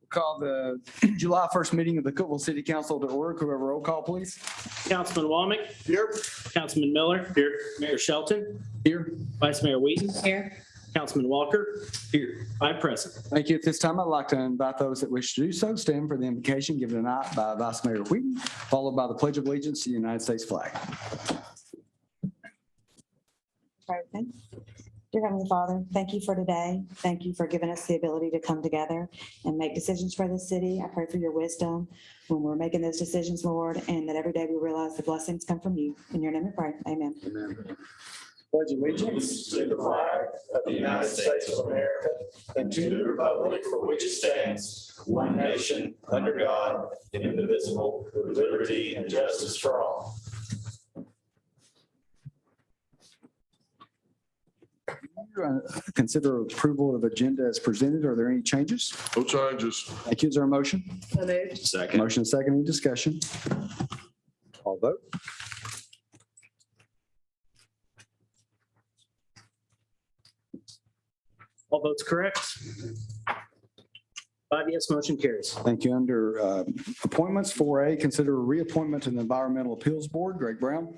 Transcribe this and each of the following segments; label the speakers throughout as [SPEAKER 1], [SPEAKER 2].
[SPEAKER 1] Call the July 1st meeting of the Cookeville City Council to order. Could we have a roll call, please?
[SPEAKER 2] Councilman Walmick.
[SPEAKER 3] Here.
[SPEAKER 2] Councilman Miller. Here. Mayor Shelton.
[SPEAKER 1] Here.
[SPEAKER 2] Vice Mayor Wheaton.
[SPEAKER 4] Here.
[SPEAKER 2] Councilman Walker. Here. Five present.
[SPEAKER 1] Thank you. At this time, I'd like to invite those that wish to do so stand for the invocation given tonight by Vice Mayor Wheaton, followed by the Pledge of Allegiance to the United States flag.
[SPEAKER 4] Everything. Dear Heavenly Father, thank you for today. Thank you for giving us the ability to come together and make decisions for the city. I pray for your wisdom when we're making those decisions, Lord, and that every day we realize the blessings come from you. In your name we pray. Amen.
[SPEAKER 1] Amen. Pledge allegiance
[SPEAKER 3] To the flag of the United States of America and to the republic for which it stands, one nation, under God, indivisible, with liberty and justice for all.
[SPEAKER 1] Consider approval of agenda as presented. Are there any changes?
[SPEAKER 5] No changes.
[SPEAKER 1] Thank you. Is there a motion?
[SPEAKER 3] Second.
[SPEAKER 1] Motion and second. Any discussion? All vote.
[SPEAKER 2] All votes correct. 5 yes, motion carries.
[SPEAKER 1] Thank you. Under appointments, 4A, consider a reappointment to the Environmental Appeals Board. Greg Brown.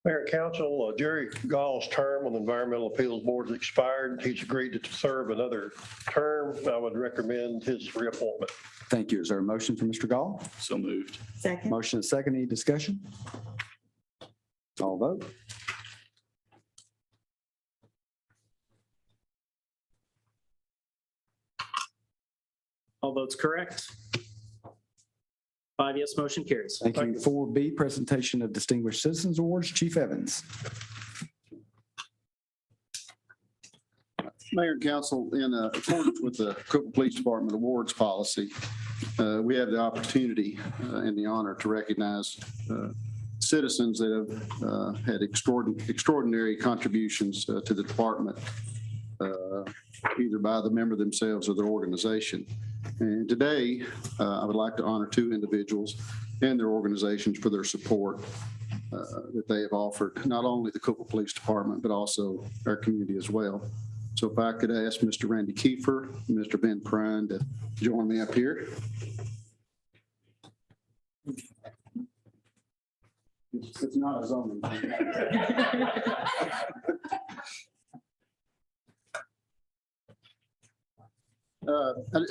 [SPEAKER 6] Mayor and Council, Jerry Gall's term on the Environmental Appeals Board has expired. He's agreed to serve another term. I would recommend his reappointment.
[SPEAKER 1] Thank you. Is there a motion for Mr. Gall?
[SPEAKER 3] So moved.
[SPEAKER 4] Second.
[SPEAKER 1] Motion and second. Any discussion? All vote.
[SPEAKER 2] All votes correct. 5 yes, motion carries.
[SPEAKER 1] Thank you. 4B, presentation of Distinguished Citizens Awards. Chief Evans.
[SPEAKER 7] Mayor and Council, in accordance with the Cookeville Police Department awards policy, we have the opportunity and the honor to recognize citizens that have had extraordinary contributions to the department, either by the member themselves or their organization. And today, I would like to honor two individuals and their organizations for their support that they have offered, not only the Cookeville Police Department, but also our community as well. So if I could ask Mr. Randy Kiefer and Mr. Ben Prine to join me up here. It's not a zoning.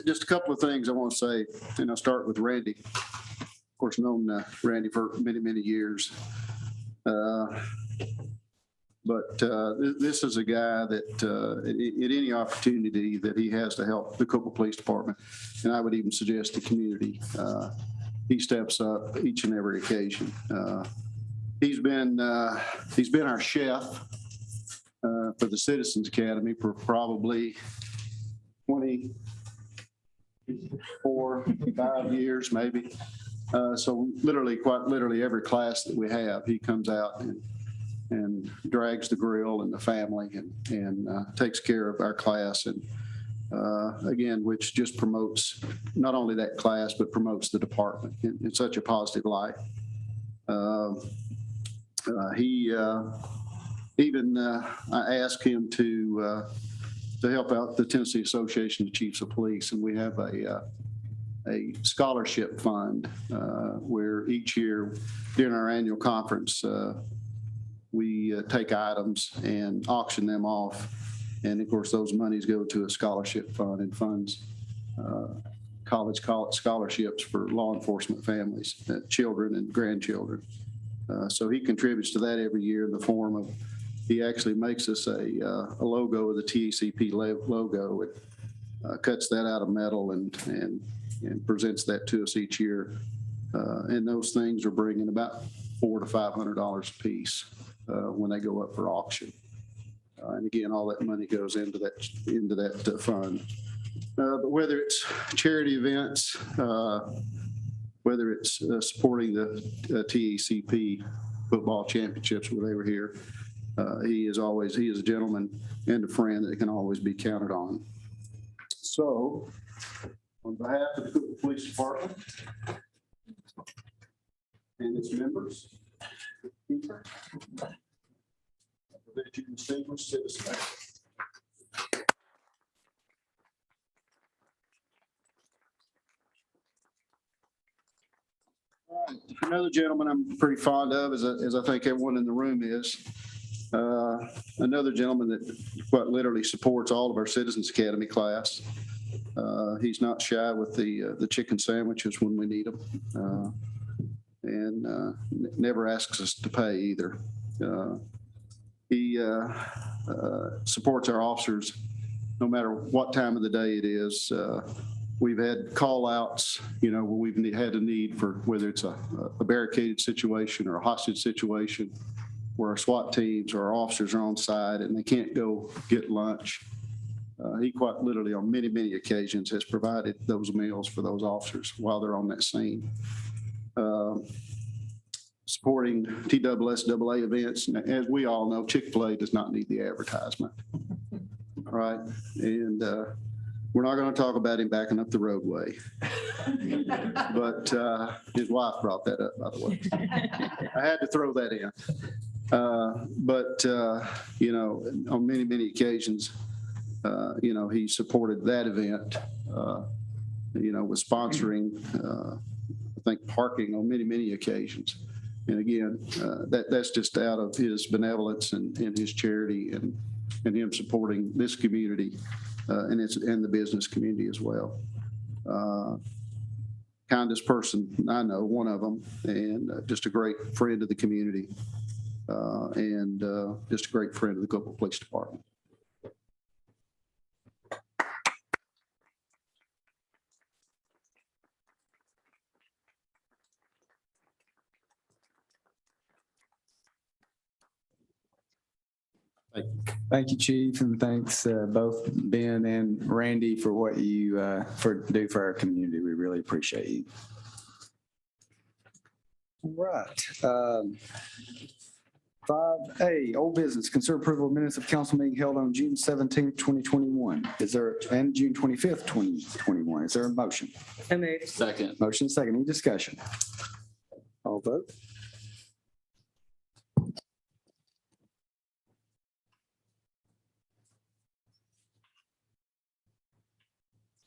[SPEAKER 7] Just a couple of things I want to say, and I'll start with Randy. Of course, known Randy for many, many years. But this is a guy that at any opportunity that he has to help the Cookeville Police Department, and I would even suggest the community, he steps up each and every occasion. He's been our chef for the Citizens Academy for probably 5 years, maybe. So quite literally every class that we have, he comes out and drags the grill and the family and takes care of our class. And again, which just promotes not only that class, but promotes the department in such a positive light. I asked him to help out the Tennessee Association of Chiefs of Police, and we have a scholarship fund where each year during our annual conference, we take items and auction them off. And of course, those monies go to a scholarship fund and funds college scholarships for law enforcement families, children and grandchildren. So he contributes to that every year in the form of, he actually makes us a logo of the TACP logo. It cuts that out of metal and presents that to us each year. And those things are bringing about $400 to $500 a piece when they go up for auction. And again, all that money goes into that fund. But whether it's charity events, whether it's supporting the TACP football championships where they were here, he is a gentleman and a friend that can always be counted on. So, on behalf of the Cookeville Police Department and its members, distinguished citizens. Another gentleman I'm pretty fond of, as I think everyone in the room is, another gentleman that quite literally supports all of our Citizens Academy class. He's not shy with the chicken sandwiches when we need them, and never asks us to pay either. He supports our officers no matter what time of the day it is. We've had call outs, where we've had a need for, whether it's a barricaded situation or a hostage situation, where our SWAT teams or our officers are on site and they can't go get lunch. He quite literally on many, many occasions has provided those meals for those officers while they're on that scene. Supporting TSSAA events. And as we all know, Chick-fil-A does not need the advertisement. All right. And we're not going to talk about him backing up the roadway. But his wife brought that up, by the way. I had to throw that in. On many, many occasions, he supported that event, with sponsoring, I think, parking on many, many occasions. And again, that's just out of his benevolence and his charity and him supporting this community and the business community as well. Kindest person I know, one of them, and just a great friend of the community, and just a great friend of the Cookeville Police Department.
[SPEAKER 1] Thank you, Chief, and thanks both Ben and Randy for what you do for our community. We really appreciate you. All right. 5A, old business, consider approval of minutes of council meeting held on June 17th, 2021. And June 25th, 2021. Is there a motion?
[SPEAKER 3] Second.
[SPEAKER 1] Motion second. Any discussion? All vote.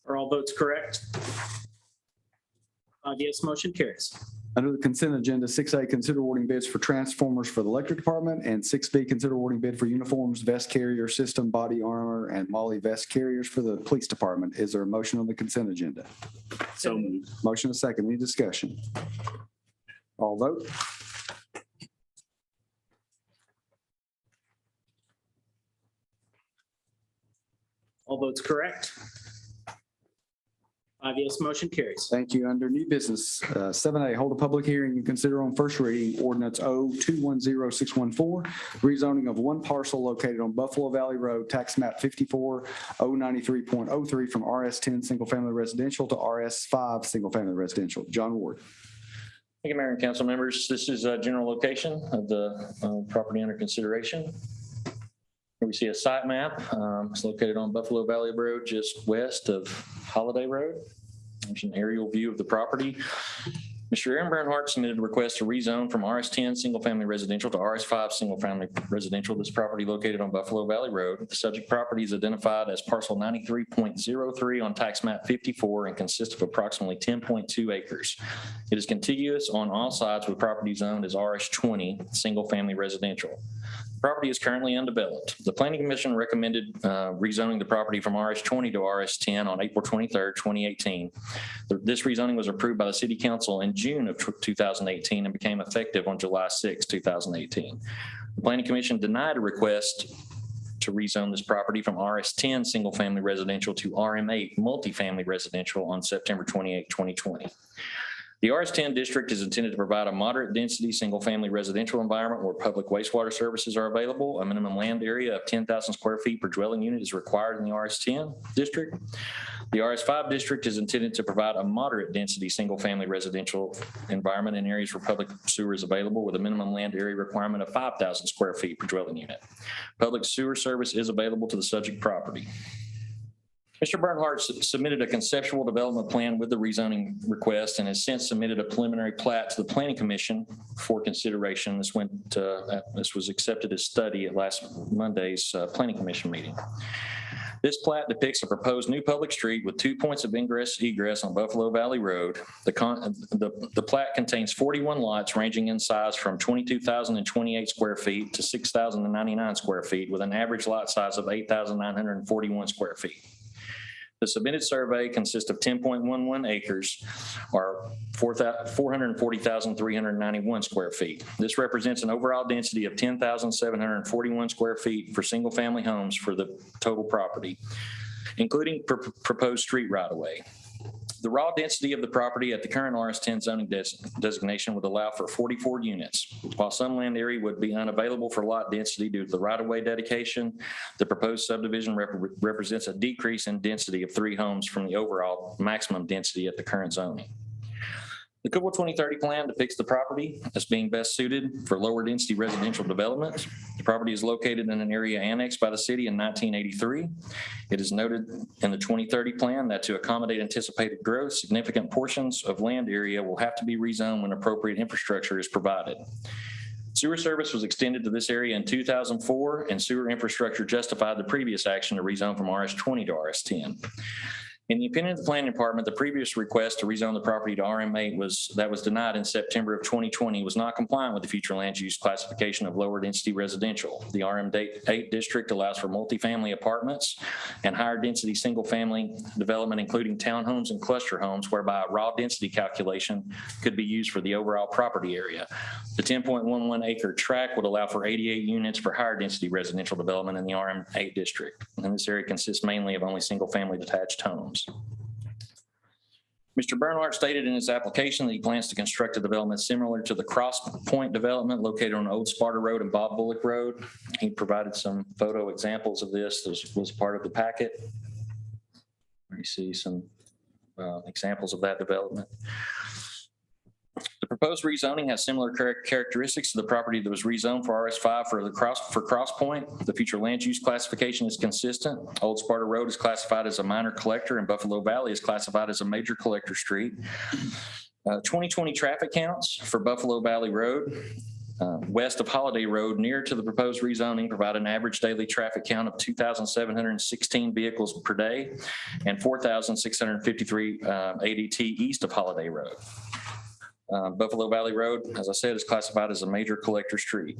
[SPEAKER 2] Are all votes correct? 5 yes, motion carries.
[SPEAKER 1] Under the consent agenda, 6A, consider awarding bids for transformers for the electric department, and 6B, consider awarding bid for uniforms, vest carrier system, body armor, and MOLLE vest carriers for the police department. Is there a motion on the consent agenda?
[SPEAKER 3] So moved.
[SPEAKER 1] Motion is second. Any discussion? All vote.
[SPEAKER 2] All votes correct? 5 yes, motion carries.
[SPEAKER 1] Thank you. Under new business, 7A, hold a public hearing and consider on first reading ordinance 0210-614, rezoning of one parcel located on Buffalo Valley Road, tax map 54-093.03 from RS10 single family residential to RS5 single family residential. John Ward.
[SPEAKER 5] Thank you, Mayor and council members. This is a general location of the property under consideration. Here we see a site map. It's located on Buffalo Valley Road, just west of Holiday Road. There's an aerial view of the property. Mr. Aaron Bernhardt submitted a request to rezone from RS10 single family residential to RS5 single family residential. This property located on Buffalo Valley Road. The subject property is identified as parcel 93.03 on tax map 54 and consists of approximately 10.2 acres. It is contiguous on all sides with property zoned as RS20 single family residential. Property is currently undeveloped. The Planning Commission recommended rezoning the property from RS20 to RS10 on April 23rd, 2018. This rezoning was approved by the City Council in June of 2018 and became effective on July 6, 2018. The Planning Commission denied a request to rezone this property from RS10 single family residential to RM8 multifamily residential on September 28, 2020. The RS10 district is intended to provide a moderate density, single-family residential environment where public wastewater services are available. A minimum land area of 10,000 square feet per dwelling unit is required in the RS10 district. The RS5 district is intended to provide a moderate density, single-family residential environment in areas where public sewer is available with a minimum land area requirement of 5,000 square feet per dwelling unit. Public sewer service is available to the subject property. Mr. Bernhardt submitted a conceptual development plan with the rezoning request and has since submitted a preliminary plat to the Planning Commission for consideration. This was accepted as study at last Monday's Planning Commission meeting. This plat depicts a proposed new public street with 2 points of ingress egress on Buffalo Valley Road. The plat contains 41 lots ranging in size from 22,028 square feet to 6,099 square feet with an average lot size of 8,941 square feet. The submitted survey consists of 10.11 acres or 440,391 square feet. This represents an overall density of 10,741 square feet for single-family homes for the total property, including proposed street right-of-way. The raw density of the property at the current RS10 zoning designation would allow for 44 units. While some land area would be unavailable for lot density due to the right-of-way dedication, the proposed subdivision represents a decrease in density of 3 homes from the overall maximum density at the current zoning. The Cookeville 2030 plan depicts the property as being best suited for lower density residential development. The property is located in an area annexed by the city in 1983. It is noted in the 2030 plan that to accommodate anticipated growth, significant portions of land area will have to be rezoned when appropriate infrastructure is provided. Sewer service was extended to this area in 2004, and sewer infrastructure justified the previous action to rezone from RS20 to RS10. In the opinion of the planning department, the previous request to rezone the property to RM8 was denied in September of 2020 was not compliant with the future land use classification of lower density residential. The RM8 district allows for multifamily apartments and higher density single family development, including townhomes and cluster homes, whereby a raw density calculation could be used for the overall property area. The 10.11 acre tract would allow for 88 units for higher density residential development in the RM8 district. And this area consists mainly of only single family detached homes. Mr. Bernhardt stated in his application that he plans to construct a development similar to the Cross Point development located on Old Sparta Road and Bob Bullock Road. He provided some photo examples of this. This was part of the packet. You see some examples of that development. The proposed rezoning has similar characteristics to the property that was rezoned for RS5 for Cross Point. The future land use classification is consistent. Old Sparta Road is classified as a minor collector and Buffalo Valley is classified as a major collector street. 2020 traffic counts for Buffalo Valley Road west of Holiday Road near to the proposed rezoning provide an average daily traffic count of 2,716 vehicles per day and 4,653 ADT east of Holiday Road. Buffalo Valley Road, as I said, is classified as a major collector street.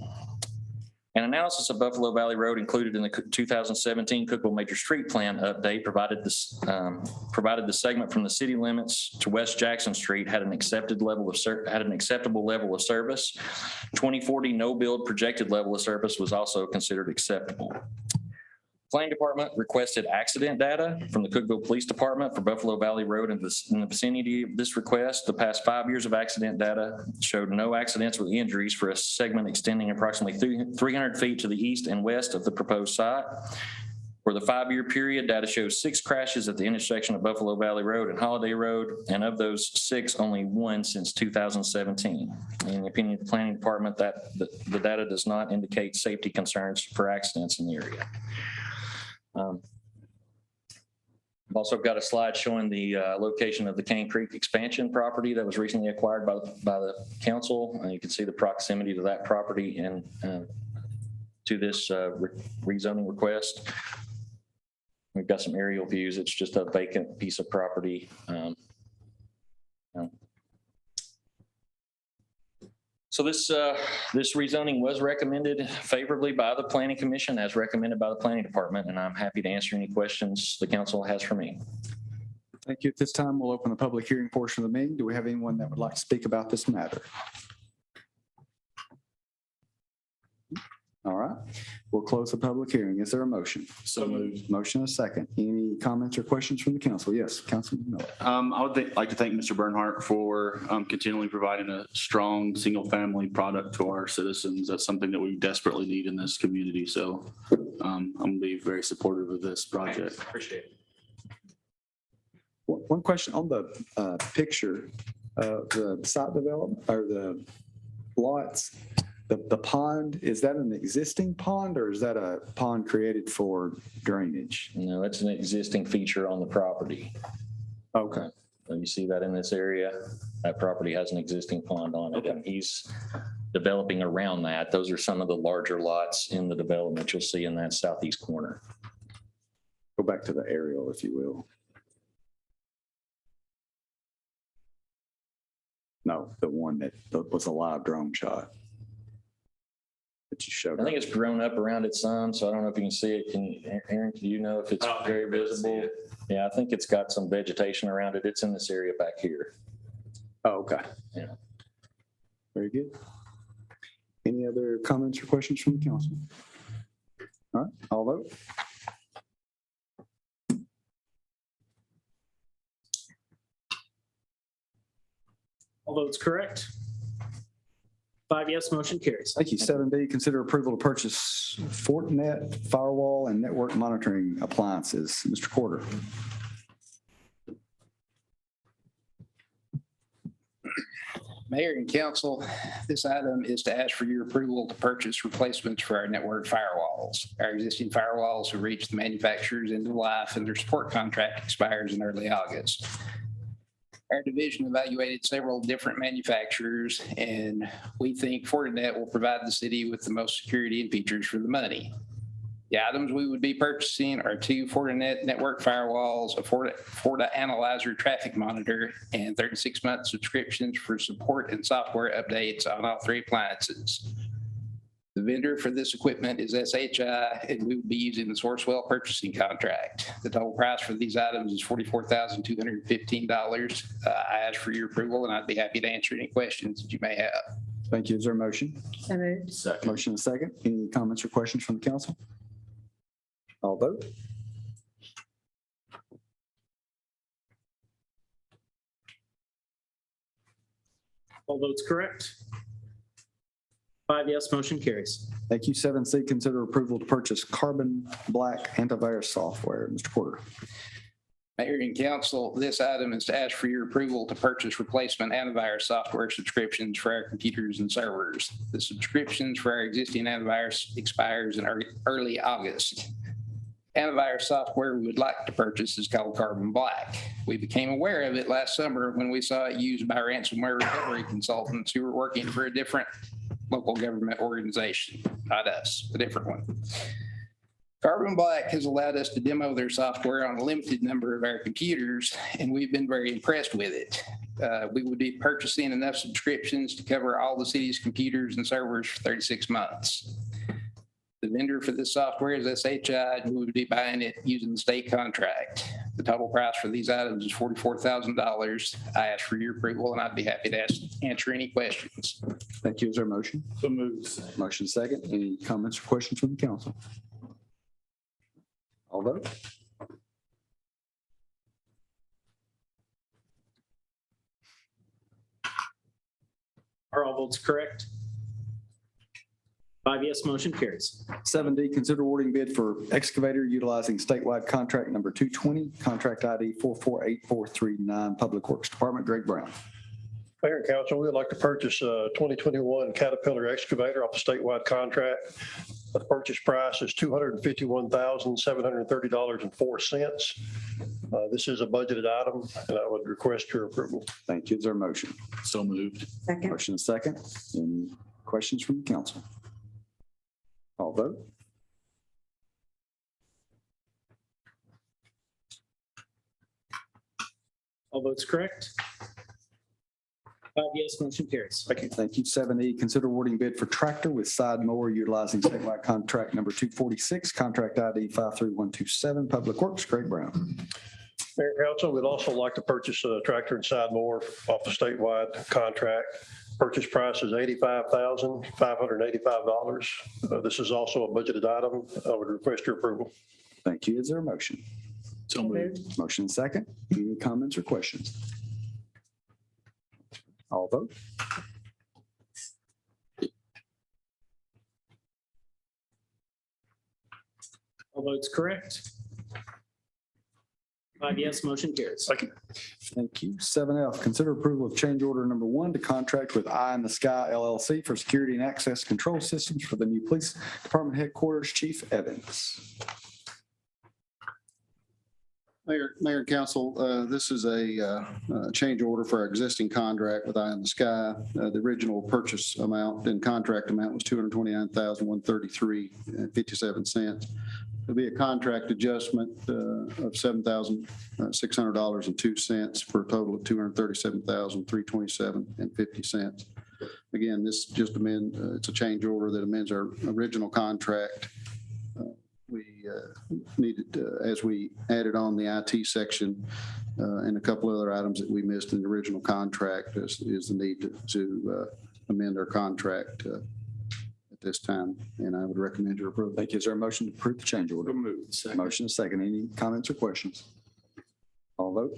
[SPEAKER 5] An analysis of Buffalo Valley Road included in the 2017 Cookeville Major Street Plan update provided the segment from the city limits to West Jackson Street had an acceptable level of service. 2040 no build projected level of service was also considered acceptable. Planning Department requested accident data from the Cookeville Police Department for Buffalo Valley Road in the vicinity of this request. The past 5 years of accident data showed no accidents with injuries for a segment extending approximately 300 feet to the east and west of the proposed site. For the 5-year period, data shows 6 crashes at the intersection of Buffalo Valley Road and Holiday Road, and of those 6, only 1 since 2017. In the opinion of the Planning Department, that the data does not indicate safety concerns for accidents in the area. I've also got a slide showing the location of the Cane Creek expansion property that was recently acquired by the council. You can see the proximity to that property and to this rezoning request. We've got some aerial views. It's just a vacant piece of property. So this rezoning was recommended favorably by the Planning Commission as recommended by the Planning Department, and I'm happy to answer any questions the council has for me.
[SPEAKER 1] Thank you. At this time, we'll open the public hearing portion of the meeting. Do we have anyone that would like to speak about this matter? All right, we'll close the public hearing. Is there a motion?
[SPEAKER 3] So moved.
[SPEAKER 1] Motion and a second. Any comments or questions from the council? Yes, Councilman Miller.
[SPEAKER 8] I would like to thank Mr. Bernhardt for continually providing a strong single-family product to our citizens. That's something that we desperately need in this community. So I'm going to be very supportive of this project.
[SPEAKER 2] Appreciate it.
[SPEAKER 1] One question on the picture of the site development or the lots. The pond, is that an existing pond or is that a pond created for drainage?
[SPEAKER 5] No, it's an existing feature on the property.
[SPEAKER 1] Okay.
[SPEAKER 5] So you see that in this area, that property has an existing pond on it, and he's developing around that. Those are some of the larger lots in the development you'll see in that southeast corner.
[SPEAKER 1] Go back to the aerial, if you will. No, the one that was a live drone shot that you showed.
[SPEAKER 5] I think it's grown up around it some, so I don't know if you can see it. Can you, Aaron, do you know if it's very visible? Yeah, I think it's got some vegetation around it. It's in this area back here.
[SPEAKER 1] Oh, okay.
[SPEAKER 5] Yeah.
[SPEAKER 1] Very good. Any other comments or questions from the council? All right, I'll vote.
[SPEAKER 2] All votes correct. 5 yes, motion carries.
[SPEAKER 1] Thank you. 7B, consider approval to purchase Fortinet firewall and network monitoring appliances. Mr. Porter.
[SPEAKER 9] Mayor and council, this item is to ask for your approval to purchase replacements for our network firewalls. Our existing firewalls have reached the manufacturer's end of life and their support contract expires in early August. Our division evaluated several different manufacturers, and we think Fortinet will provide the city with the most security and features for the money. The items we would be purchasing are 2 Fortinet network firewalls, a Forta Analyzer traffic monitor, and 36-month subscriptions for support and software updates on all 3 appliances. The vendor for this equipment is SHI, and we would be using the Sourcewell purchasing contract. The total price for these items is $44,215. I ask for your approval, and I'd be happy to answer any questions that you may have.
[SPEAKER 1] Thank you. Is there a motion?
[SPEAKER 4] So moved.
[SPEAKER 1] Motion and second. Any comments or questions from the council? I'll vote.
[SPEAKER 2] All votes correct. 5 yes, motion carries.
[SPEAKER 1] Thank you. 7C, consider approval to purchase Carbon Black antivirus software. Mr. Porter.
[SPEAKER 9] Mayor and council, this item is to ask for your approval to purchase replacement antivirus software subscriptions for our computers and servers. The subscriptions for our existing antivirus expires in early August. Antivirus software we would like to purchase is called Carbon Black. We became aware of it last summer when we saw it used by ransomware recovery consultants who were working for a different local government organization, not us, a different one. Carbon Black has allowed us to demo their software on a limited number of our computers, and we've been very impressed with it. We would be purchasing enough subscriptions to cover all the city's computers and servers for 36 months. The vendor for this software is SHI, and we would be buying it using the state contract. The total price for these items is $44,000. I ask for your approval, and I'd be happy to answer any questions.
[SPEAKER 1] Thank you. Is there a motion?
[SPEAKER 8] So moved.
[SPEAKER 1] Motion second. Any comments or questions from the council? I'll vote.
[SPEAKER 2] Are all votes correct? 5 yes, motion carries.
[SPEAKER 1] 7D, consider awarding bid for excavator utilizing statewide contract number 220, contract ID 448439, Public Works Department. Greg Brown.
[SPEAKER 6] Mayor and council, we would like to purchase a 2021 Caterpillar excavator off a statewide contract. The purchase price is $251,730.04. This is a budgeted item, and I would request your approval.
[SPEAKER 1] Thank you. Is there a motion?
[SPEAKER 8] So moved.
[SPEAKER 4] Second.
[SPEAKER 1] Motion is second. Any questions from the council? I'll vote.
[SPEAKER 2] All votes correct. 5 yes, motion carries.
[SPEAKER 1] Thank you. Thank you. 7E, consider awarding bid for tractor with side mower utilizing statewide contract number 246, contract ID 53127, Public Works. Greg Brown.
[SPEAKER 6] Mayor and council, we'd also like to purchase a tractor and side mower off a statewide contract. Purchase price is $85,585. This is also a budgeted item. I would request your approval.
[SPEAKER 1] Thank you. Is there a motion?
[SPEAKER 8] So moved.
[SPEAKER 1] Motion second. Any comments or questions? I'll vote.
[SPEAKER 2] All votes correct. 5 yes, motion carries.
[SPEAKER 1] Thank you. 7F, consider approval of change order number 1 to contract with Eye in the Sky LLC for security and access control systems for the new police department headquarters. Chief Evans.
[SPEAKER 7] Mayor and council, this is a change order for our existing contract with Eye in the Sky. The original purchase amount and contract amount was $229,133.57. There'll be a contract adjustment of $7,600.02 for a total of $237,327.50. Again, this just it's a change order that amends our original contract. We needed, as we added on the IT section and a couple other items that we missed in the original contract, is the need to amend our contract at this time, and I would recommend your approval.
[SPEAKER 1] Thank you. Is there a motion to approve the change order?
[SPEAKER 8] Moved.
[SPEAKER 1] Motion is second. Any comments or questions? All vote.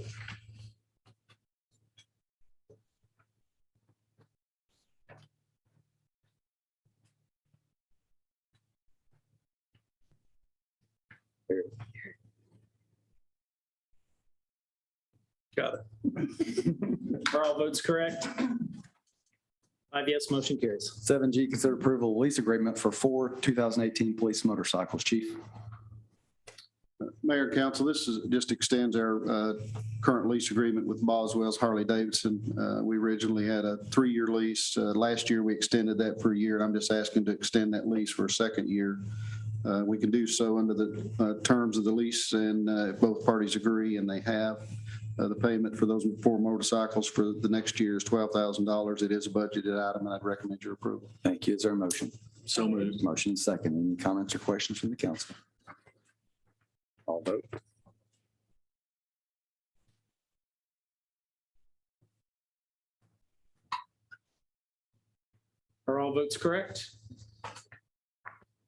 [SPEAKER 2] Got it. Are all votes correct? 5 yes, motion carries.
[SPEAKER 1] 7G, consider approval of lease agreement for 4 2018 police motorcycles. Chief.
[SPEAKER 7] Mayor and council, just extends our current lease agreement with Boswell's Harley Davidson. We originally had a 3-year lease. Last year, we extended that for a year, and I'm just asking to extend that lease for a second year. We can do so under the terms of the lease, and if both parties agree, and they have. The payment for those 4 motorcycles for the next year is $12,000. It is a budgeted item, and I'd recommend your approval.
[SPEAKER 1] Thank you. Is there a motion?
[SPEAKER 8] So moved.
[SPEAKER 1] Motion is second. Any comments or questions from the council? All vote.
[SPEAKER 2] Are all votes correct?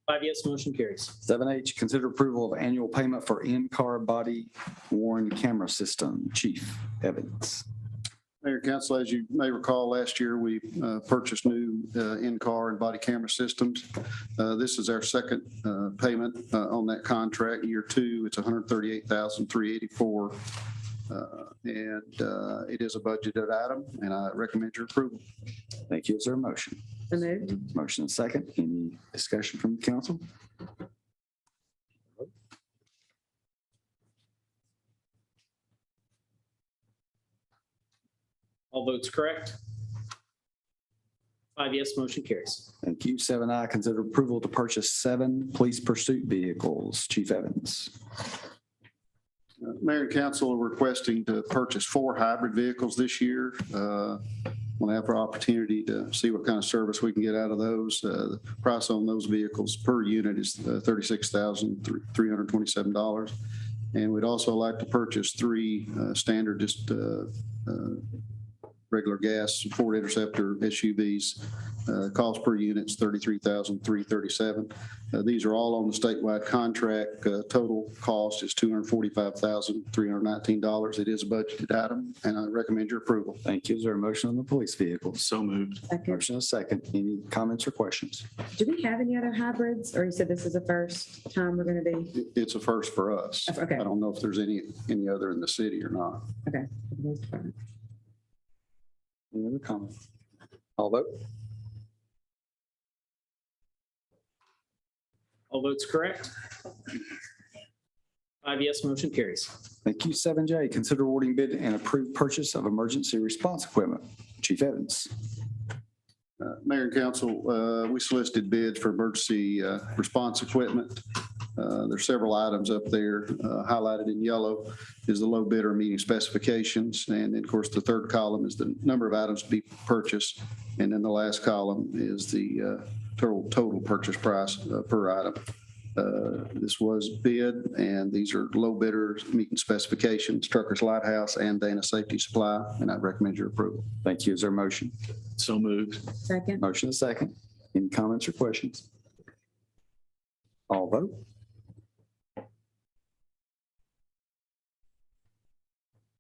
[SPEAKER 2] 5 yes, motion carries.
[SPEAKER 1] 7H, consider approval of annual payment for in-car body worn camera system. Chief Evans.
[SPEAKER 7] Mayor and council, as you may recall, last year we purchased new in-car and body camera systems. This is our second payment on that contract. Year 2, it's $138,384. And it is a budgeted item, and I recommend your approval.
[SPEAKER 1] Thank you. Is there a motion?
[SPEAKER 4] So moved.
[SPEAKER 1] Motion is second. Any discussion from the council?
[SPEAKER 2] All votes correct? 5 yes, motion carries.
[SPEAKER 1] Thank you. 7I, consider approval to purchase 7 police pursuit vehicles. Chief Evans.
[SPEAKER 7] Mayor and council are requesting to purchase 4 hybrid vehicles this year. We'll have our opportunity to see what kind of service we can get out of those. The price on those vehicles per unit is $36,327. And we'd also like to purchase 3 standard, just regular gas Ford Interceptor SUVs. Cost per unit is $33,337. These are all on the statewide contract. Total cost is $245,319. It is a budgeted item, and I recommend your approval.
[SPEAKER 1] Thank you. Is there a motion on the police vehicles?
[SPEAKER 8] So moved.
[SPEAKER 4] Second.
[SPEAKER 1] Motion is second. Any comments or questions?
[SPEAKER 4] Do we have any other hybrids, or you said this is the first time we're going to be?
[SPEAKER 7] It's a first for us.
[SPEAKER 4] Okay.
[SPEAKER 7] I don't know if there's any other in the city or not.
[SPEAKER 4] Okay.
[SPEAKER 1] Any other comments? All vote.
[SPEAKER 2] All votes correct? 5 yes, motion carries.
[SPEAKER 1] Thank you. 7J, consider awarding bid and approve purchase of emergency response equipment. Chief Evans.
[SPEAKER 7] Mayor and council, we solicited bids for emergency response equipment. There's several items up there. Highlighted in yellow is the low bidder meeting specifications. And then, of course, the third column is the number of items to be purchased. And then the last column is the total purchase price per item. This was bid, and these are low bidders meeting specifications, Truckers Lighthouse and Dana Safety Supply, and I recommend your approval.
[SPEAKER 1] Thank you. Is there a motion?
[SPEAKER 8] So moved.
[SPEAKER 4] Second.
[SPEAKER 1] Motion is second. Any comments or questions? All vote.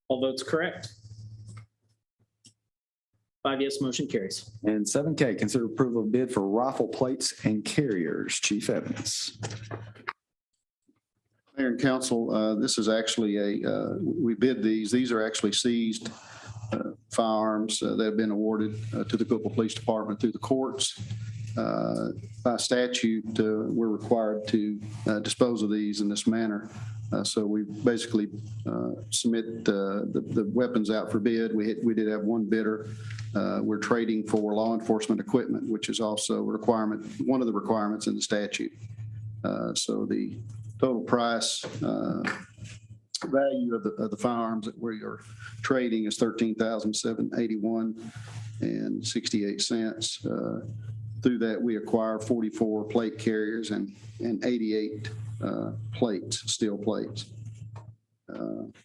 [SPEAKER 2] All votes correct? 5 yes, motion carries.
[SPEAKER 1] And 7K, consider approval of bid for rifle plates and carriers. Chief Evans.
[SPEAKER 7] Mayor and council, this is actually we bid these. These are actually seized firearms that have been awarded to the Cookeville Police Department through the courts. By statute, we're required to dispose of these in this manner. So we basically submit the weapons out for bid. We did have one bidder. We're trading for law enforcement equipment, which is also a requirement, one of the requirements in the statute. So the total price value of the firearms that we are trading is $13,781.68. Through that, we acquire 44 plate carriers and 88 plates, steel plates.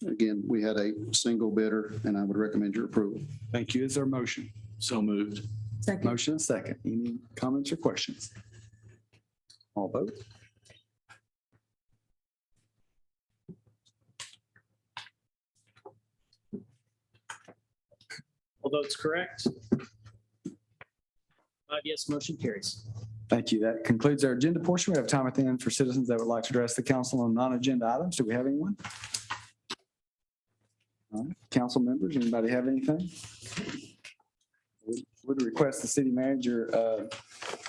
[SPEAKER 7] Again, we had a single bidder, and I would recommend your approval.
[SPEAKER 1] Thank you. Is there a motion?
[SPEAKER 8] So moved.
[SPEAKER 4] Second.
[SPEAKER 1] Motion and second. Any comments or questions? All vote.
[SPEAKER 2] All votes correct. 5 yes, motion carries.
[SPEAKER 1] Thank you. That concludes our agenda portion. We have time at the end for citizens that would like to address the council on non-agenda items. Do we have anyone? All right. Council members, anybody have anything? Would request the city manager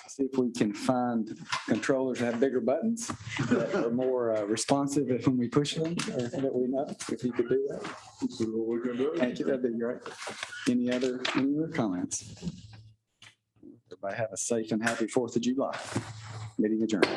[SPEAKER 1] see if we can find controllers that have bigger buttons that are more responsive when we push them, or that we know if you could do that. Thank you. That'd be great. Any other comments? Everybody have a safe and happy 4th of July. Meeting adjourned.